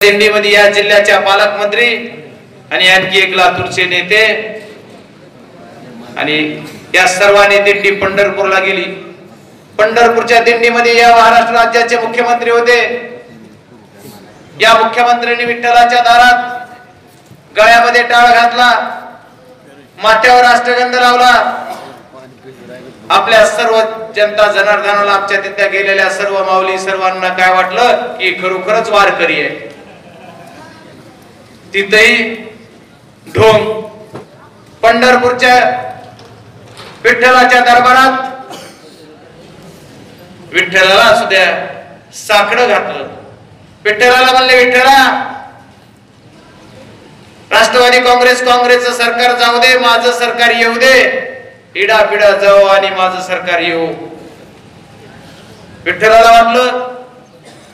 दिंडीमध्ये या जिल्ह्याच्या पालकमंत्री आणि आणखी एक लातूरचे नेते आणि या सर्वांनी दिंडी पंढरपूरला गेली। पंढरपूरच्या दिंडीमध्ये या महाराष्ट्र राज्याचे मुख्यमंत्री होते। या मुख्यमंत्र्यांनी विठ्ठलाच्या दारात गळ्यामध्ये टाळ घातला, माथ्यावर अष्टगंध लावला। आपल्या सर्व जनता जनार्दनाला आमच्या तिथे गेलेल्या सर्व माऊली सर्वांना काय वाटलं की खरोखरच वारकरी आहे। तिथेही ढोंग पंढरपूरच्या विठ्ठलाच्या दरबारात विठ्ठलाला असू द्या साकडं घातलं। विठ्ठलाला म्हणले, विठ्ठला राष्ट्रवादी काँग्रेसचं सरकार जाऊ दे, माझं सरकार येऊ दे, इडा पिडा जाऊ आणि माझं सरकार येऊ। विठ्ठलाला वाटलं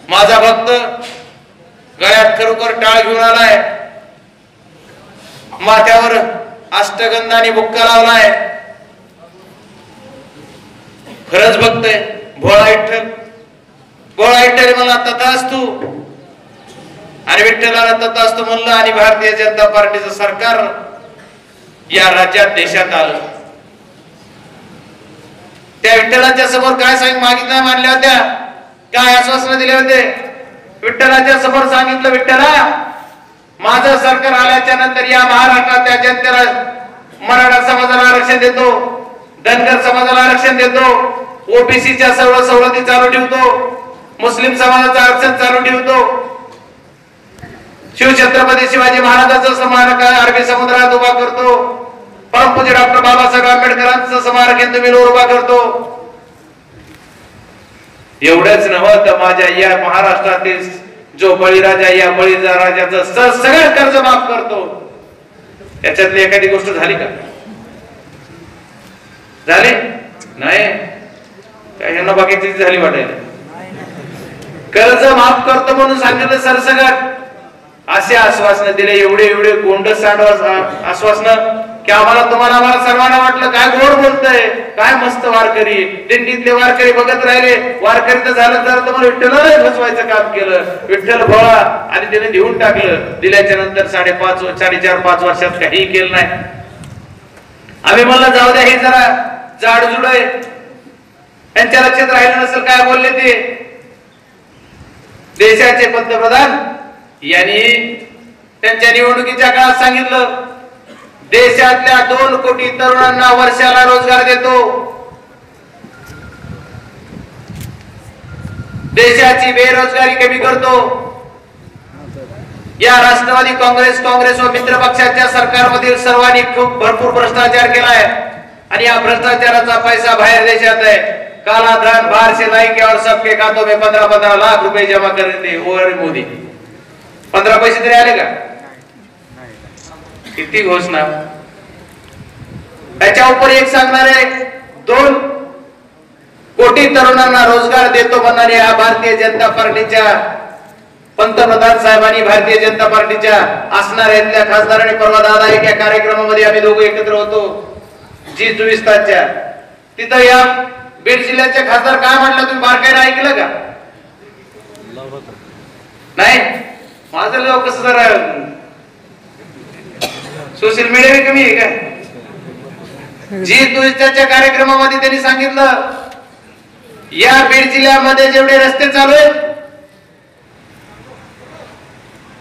माझा भक्त गळ्यात खरोखर टाळ घेऊन आलाय, माथ्यावर अष्टगंध आणि बुक्का लावलाय, खरंच भक्त आहे भोळा विठ्ठल। भोळा विठ्ठल म्हणला तथास्तु, आणि विठ्ठलाला तथास्तु म्हणलं आणि भारतीय जनता पार्टीचं सरकार या राज्यात देशात आलं। त्या विठ्ठलाच्या समोर काय मागितलं मानल्या होत्या, काय आश्वासन दिले होते? विठ्ठलाच्या समोर सांगितलं, विठ्ठला माझं सरकार आल्याच्या नंतर या महाराष्ट्रातल्या जनतेला मराठा समाजाला आरक्षण देतो, धनगर समाजाला आरक्षण देतो, ओबीसीच्या सर्व सवलती चालू ठेवतो, मुस्लिम समाजाचं आरक्षण चालू ठेवतो, शिवछत्रपती शिवाजी महाराजांचं स्मारक अरबी समुद्रात उभा करतो, परमपूज्य डॉक्टर बाबासाहेब आंबेडकरांचं स्मारक हिंदू उभा करतो। एवढंच नव्हतं तर माझ्या या महाराष्ट्रातील जो बळीराजा या बळीराजाचं सगळं कर्ज माफ करतो। याच्यातली एखादी गोष्ट झाली का? झाली नाही काय? यांना बाकीची झाली वाटायला। कर्ज माफ करतो म्हणून सांगितलं सरसगट, असे आश्वासन दिले, एवढे एवढे गोंडस आश्वासन की आम्हाला सर्वांना वाटलं काय गोड बोलतय, काय मस्त वारकरी। दिंडीतले वारकरी बघत राहिले, वारकरी तर झालं तर मला विठ्ठलाला फसवायचं काम केलं, विठ्ठल भोळा, आणि त्याने देऊन टाकलं। दिल्याच्या नंतर 4.5 वर्षात काही केलं नाही। आम्ही म्हणलं जाऊ द्या, हे जरा जाडजुड आहे, त्यांच्या लक्षात राहिलं नसेल काय बोलले ते। देशाचे पंतप्रधान यांनी त्यांच्या निवडणुकीच्या काळात सांगितलं, देशातल्या 2 कोटी तरुणांना वर्षाला रोजगार देतो, देशाची बेरोजगारी कमी करतो। या राष्ट्रवादी काँग्रेस व मित्र पक्षाच्या सरकारमधील सर्वांनी खूप भरपूर भ्रष्टाचार केलाय आणि या भ्रष्टाचाराचा पैसा बाहेर देशात आहे। काला धन बाहर से लाएंगे और सबके खातों में 15-15 लाख रुपए जमा करेंगे। और मोदी 15 पैसे तरी आले का? किती घोषणा। त्याच्या उपर एक सांगणारे 2 कोटी तरुणांना रोजगार देतो म्हणणारे या भारतीय जनता पार्टीच्या पंतप्रधान साहेबांनी, भारतीय जनता पार्टीच्या असणाऱ्या खासदारांनी परवा दादा एका कार्यक्रमामध्ये आम्ही दोघं एकत्र होतो G24 तासच्या, तिथं या बीड जिल्ह्याचे खासदार काय म्हटलं तुम्ही बारकाईने ऐकलं का? नाही, माझं लोक कसं जरा सोशल मीडिया कमी आहे का? G24 कार्यक्रमामध्ये त्यांनी सांगितलं, या बीड जिल्ह्यामध्ये जेवढे रस्ते चालू आहेत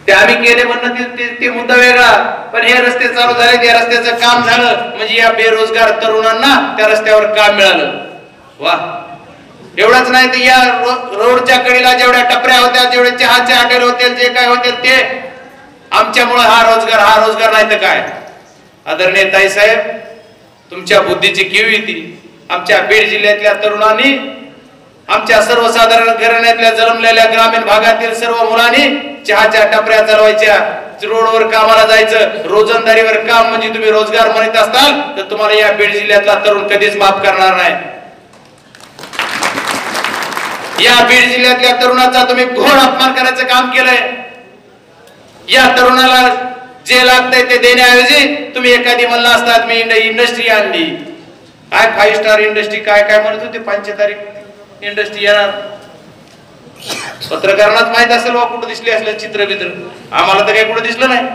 ते आम्ही केले म्हणणं ते मुद्दा वेगळा, पण हे रस्ते चालू झाले, त्या रस्त्याचं काम झालं म्हणजे या बेरोजगार तरुणांना त्या रस्त्यावर काम मिळालं। वा, एवढंच नाही तर या रोडच्या कडेला जेवढ्या टपऱ्या होत्या, जेवढे चहाचे हॉटेल होते, जे काय होते ते आमच्यामुळे हा रोजगार नाही तर काय। आदरणीय ताई साहेब, तुमच्या बुद्धीची किव येते। आमच्या बीड जिल्ह्यातल्या तरुणांनी, आमच्या सर्वसाधारण घराण्यातल्या जन्मलेल्या ग्रामीण भागातील सर्व मुलांनी चहाच्या टपऱ्या चालवायच्या, रोडवर कामाला जायचं, रोजंदारीवर काम म्हणजे तुम्ही रोजगार म्हणत असताल तर तुम्हाला या बीड जिल्ह्यातला तरुण कधीच माफ करणार नाही। या बीड जिल्ह्यातल्या तरुणाचा तुम्ही घोर अपमान करायचं काम केलंय। या तरुणाला जे लागतंय ते देण्याऐवजी तुम्ही एखादी म्हणला असतात मी इंडस्ट्री आणली, काय 5 स्टार इंडस्ट्री काय काय म्हणत होते, 5 तारीख इंडस्ट्री येणार, पत्रकारांनाच माहित असेल वा कुठं दिसले असले चित्रबित्र, आम्हाला तर काही कुठं दिसलं नाही.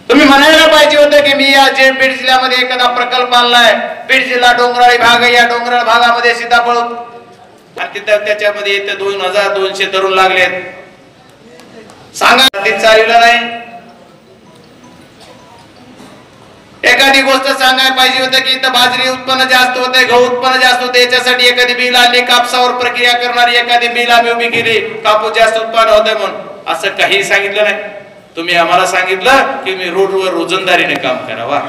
तुम्ही म्हणायला पाहिजे होतं की मी या बीड जिल्ह्यामध्ये एखादा प्रकल्प आणलाय. बीड जिल्हा डोंगराळी भाग आहे, या डोंगराळ भागामध्ये सीताफळ आणि तिथं त्याच्यामध्ये इथे 2200 तरुण लागलेत. सांगा ते चालवलं नाही. एखादी गोष्ट सांगायला पाहिजे होतं की इथं बाजरी उत्पन्न जास्त होते, गहू उत्पन्न जास्त होते, याच्यासाठी एखादी मिल आणली, कापसावर प्रक्रिया करणारी एखादी मिल आम्ही उभी केली, कापूस जास्त उत्पन्न होते म्हणून. असं काही सांगितलं नाही. तुम्ही आम्हाला सांगितलं की मी रोडवर रोजंदारीने काम करावा.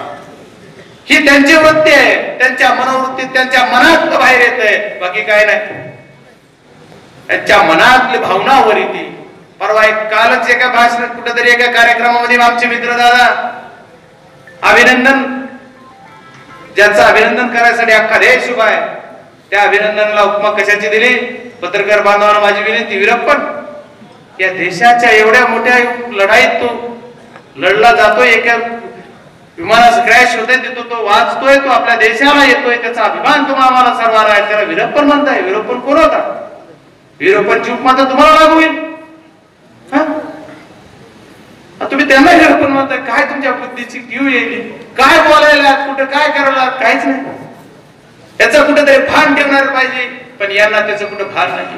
ही त्यांची वृत्ती आहे, त्यांच्या मनोवृत्तीत त्यांच्या मनात बाहेर येत आहे, बाकी काय नाही. त्यांच्या मनातली भावनावर येते. परवा कालच एका भाषणात कुठेतरी एका कार्यक्रमामध्ये आमचे मित्र दादा अभिनंदन, ज्यांचं अभिनंदन करायसाठी अख्खा देश उभा आहे, त्या अभिनंदनाला उपमा कशाची दिली? पत्रकार बांधवांना माझी विनंती, वीरप्पन या देशाच्या एवढ्या मोठ्या लढाईत तो लढला जातोय, एका विमानाचं क्रॅश होतंय तिथं तो वाचतोय, तो आपल्या देशाला येतोय, त्याचा अभिमान तुम्हाला आम्हाला सर्वांना आहे. त्याला वीरप्पन म्हणताय. वीरप्पन कोण होता? वीरप्पनची उपमा तर तुम्हाला लागू होईल. तुम्ही त्यांना वीरप्पन म्हणताय. काय तुमच्या बुद्धीची क्यू येईल? काय बोलायला, कुठं काय करायला, काहीच नाही. याचं कुठेतरी भान ठेवणार पाहिजे, पण यांना त्याचं कुठं भान नाही.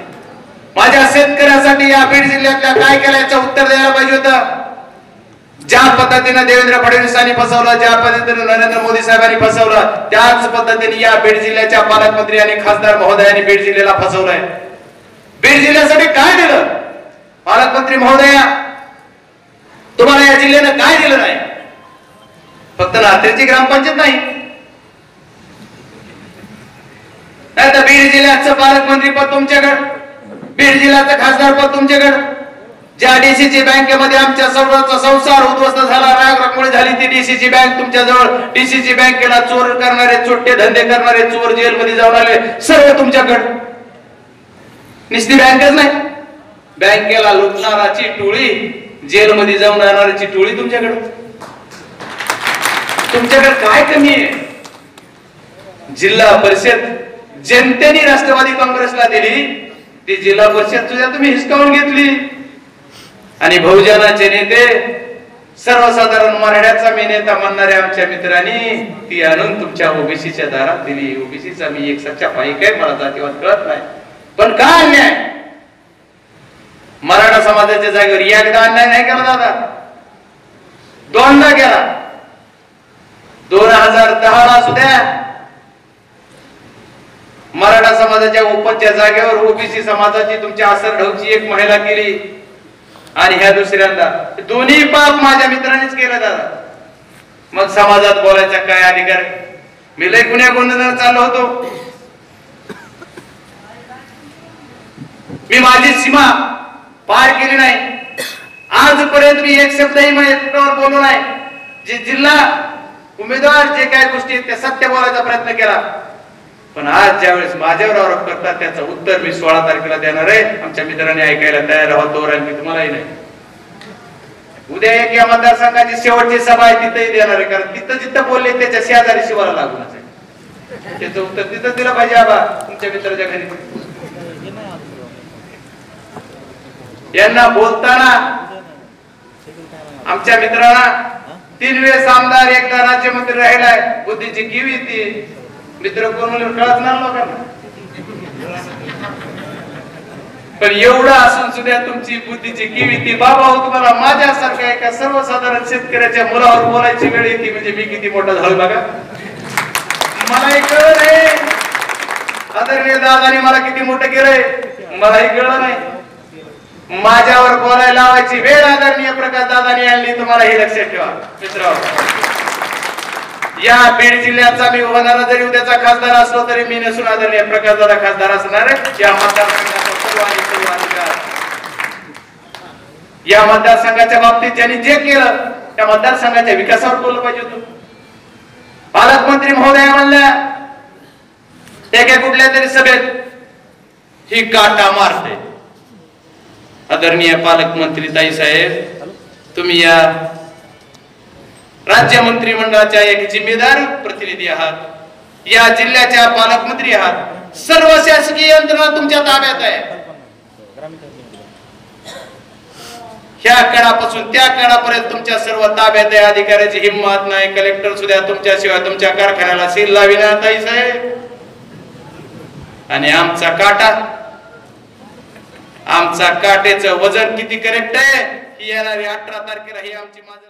माझ्या शेतकऱ्यासाठी या बीड जिल्ह्यातल्या काय केलं याचं उत्तर द्यायला पाहिजे होतं. ज्या पद्धतीने देवेंद्र फडणवीसांनी फसवलं, ज्या पद्धतीने नरेंद्र मोदी साहेबांनी फसवलं, त्याच पद्धतीने या बीड जिल्ह्याच्या पालकमंत्री आणि खासदार महोदयांनी बीड जिल्ह्याला फसवलंय. बीड जिल्ह्यासाठी काय दिलं? पालकमंत्री महोदया, तुम्हाला या जिल्ह्यानं काय दिलं नाही? फक्त नात्याची ग्रामपंचायत नाही, तर बीड जिल्ह्याचं पालकमंत्री पद तुमच्याकडे, बीड जिल्ह्याचं खासदार पद तुमच्याकडे. ज्या डीसीसी बँकेमध्ये आमच्या सर्वांचा संसार उद्ध्वस्त झाला, रागरागमुळे झाली ती डीसीसी बँक तुमच्या जवळ. डीसीसी बँकेला चोर करणारे, छोटे धंदे करणारे चोर जेलमध्ये जाऊन आले, सर्व तुमच्याकडे. नुसती बँकच नाही, बँकेला लुटणाराची टोळी, जेलमध्ये जाऊन राहणाऱ्याची टोळी तुमच्याकडे. तुमच्याकडे काय कमी आहे? जिल्हा परिषद जनतेने राष्ट्रवादी काँग्रेसला दिली, ती जिल्हा परिषद सुद्धा तुम्ही हिसकावून घेतली. आणि बहुजनाचे नेते, सर्वसाधारण मराठ्याचा मी नेता म्हणणारे आमच्या मित्रांनी ती आणून तुमच्या ओबीसीच्या दारात दिली. ओबीसीचा मी एक सच्चा पाईक आहे, मला जातीवाद कळत नाही, पण काय अन्याय? मराठा समाजाच्या जागेवर एकदा अन्याय नाही केला दादा, दोनदा केला. 2010 ला सुद्धा मराठा समाजाच्या ओपनच्या जागेवर ओबीसी समाजाची तुमच्या आसरढवची एक महिला केली, आणि ह्या दुसऱ्यांदा. दोन्ही पाप माझ्या मित्रांनीच केलं दादा. मग समाजात बोलायचा काय अधिकार? मी लय गुन्ह्या गोंधळात चाललो होतो, मी माझी सीमा पार केली नाही. आजपर्यंत मी एक शब्दही माझ्यावर बोललो नाही. जे जिल्हा उमेदवार जे काय गोष्टी आहेत त्या सत्य बोलायचा प्रयत्न केला, पण आज ज्यावेळेस माझ्यावर आरोप करतात त्याचं उत्तर मी 16 तारखेला देणार आहे. आमच्या मित्रांनी ऐकायला तयार होतो, आणखी तुम्हालाही नाही. उद्या एक या मतदारसंघाची शेवटची सभा आहे, तिथेही देणार आहे, कारण तिथं जिथं बोलले त्याच्या शेजारी शिवाला लागूनच आहे. त्याचं उत्तर तिथं दिलं पाहिजे. आबा तुमच्या मित्राच्या घरी यांना बोलताना आमच्या मित्रांना 3 वेळेस आमदार, एकदा राज्यमंत्री राहिलाय, बुद्धीची कीव येते. मित्र कोण म्हणून कळत नाही लोकांना, पण एवढं असून सुद्धा तुमची बुद्धीची कीव येते. बाबा हो, तुम्हाला माझ्यासारख्या एका सर्वसाधारण शेतकऱ्याच्या मुलावर बोलायची वेळ येते म्हणजे मी किती मोठा झालो बघा. मलाही कळलं नाही, आदरणीय दादाने मला किती मोठं केलंय मलाही कळलं नाही. माझ्यावर बोलायला लावायची वेळ आदरणीय प्रकाश दादानी आणली, तुम्हाला हे लक्षात ठेवा मित्रांनो. या बीड जिल्ह्याचा मी होणारा जरी उद्याचा खासदार असलो तरी मी नसून आदरणीय प्रकाश दादा खासदार असणार आहे. या मतदारसंघाचा सर्व अधिकार, या मतदारसंघाच्या बाबतीत ज्यांनी जे केलं त्या मतदारसंघाच्या विकासावर बोललं पाहिजे होतं. पालकमंत्री महोदय म्हणल्या एका कुठल्या तरी सभेत ही काटा मारते. आदरणीय पालकमंत्री ताई साहेब, तुम्ही या राज्य मंत्रिमंडळाच्या एक जिम्मेदार प्रतिनिधी आहात, या जिल्ह्याच्या पालकमंत्री आहात, सर्व शासकीय यंत्रणा तुमच्या ताब्यात आहे. ह्या कडापासून त्या कडापर्यंत तुमच्या सर्व ताब्यात आहे. अधिकाऱ्याची हिंमत नाही. कलेक्टर सुद्धा तुमच्याशिवाय तुमच्या कारखान्याला सील लाविण्यात आहे साहेब. आणि आमचा काटा, आमचा काटेचं वजन किती करेक्ट आहे ही येणारी 18 तारखेला ही आमची माझं